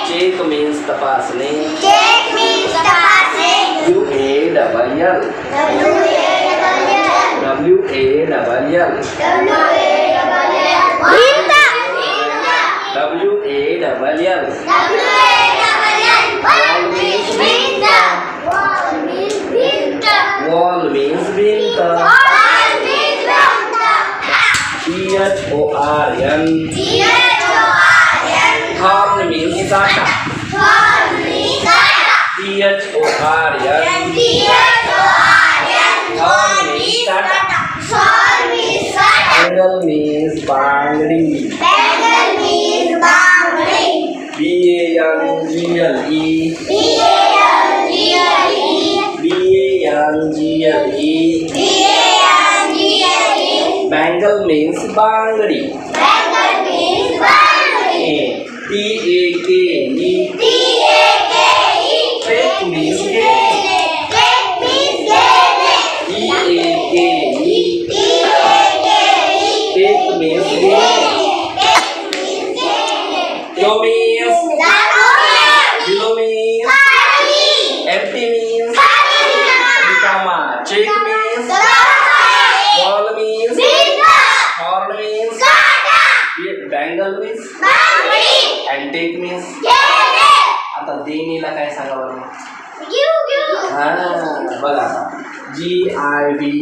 Check means तपासणे. WALL Wall means भिंत. THORN Horn means काटा. THORN Horn means काटा. Bangle means Bangri. Bangle means Bangri. TAKE Take means gay. Take means gay. Below means empty means become. Check means wall means horn means bangle means and take means. आता देणीला काय सांगावं बघा. GIVE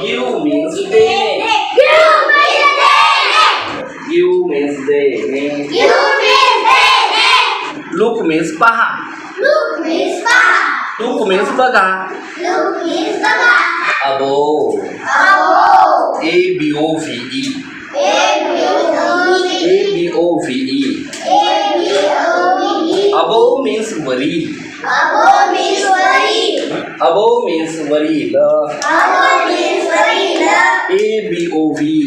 give means देणे. Give means देणे. Look means पहा. Look means बघा. Above ABOVE Above means वरील. Above means वरील. ABOVE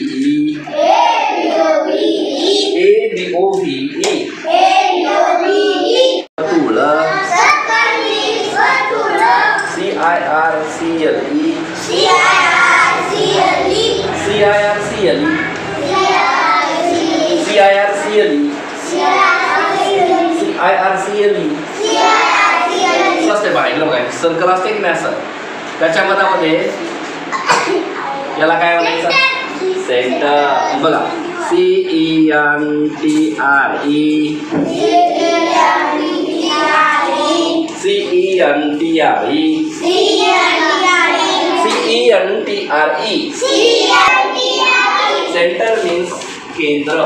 CIRCLE असते बाहेर बघा. सर्कल असते की नाही असं त्याच्या मधामध्ये याला काय म्हणायचं सेंटर. बघा CENTRE सेंटर मीन्स केंद्र.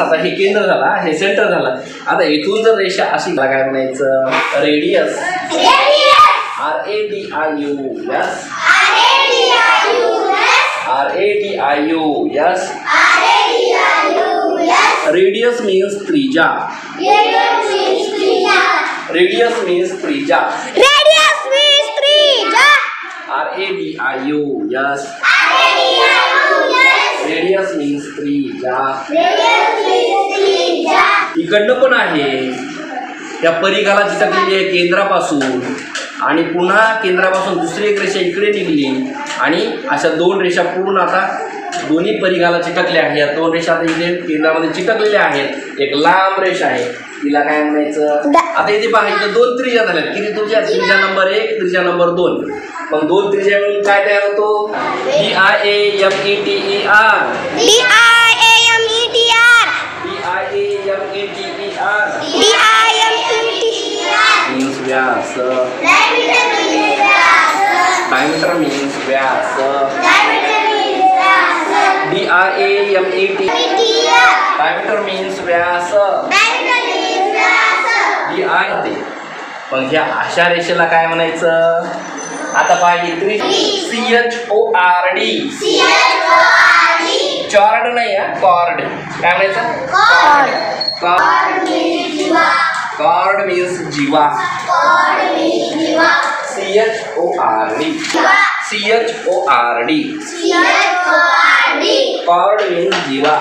आता हे केंद्र झाला, हे सेंटर झाला. आता इथून जर रेषा अशी काय म्हणायचं रेडियस. RADIUS रेडियस मीन्स त्रिज्या. रेडियस मीन्स त्रिज्या. RADIUS रेडियस मीन्स त्रिज्या. इकडनं पण आहे त्या परिघाला चिटकलेली आहे केंद्रापासून आणि पुन्हा केंद्रापासून दुसरी एक रेषा इकडे निघली आणि अशा दोन रेषा पूर्ण आता दोन्ही परिघाला चिटकल्या आहेत. या दोन रेषा आता इथे केंद्रामध्ये चिटकलेल्या आहेत. एक लांब रेषा आहे तिला काय म्हणायचं. आता इथे पहा इथं दोन त्रिज्या झाल्यात. किती त्रिज्या? त्रिज्या नंबर 1 त्रिज्या नंबर 2. मग दोन त्रिज्या मिळून काय तयार होतो DIAMETER means व्यास. डायमीटर means व्यास. DIAMETER डायमीटर means व्यास. मग ह्या अशा रेषेला काय म्हणायचं. आता पाहिजे CHORD चॉर्ड नाही हा कॉर्ड. काय म्हणायचं कॉर्ड मीन्स जीवा. CHORD कॉर्ड मीन्स जीवा.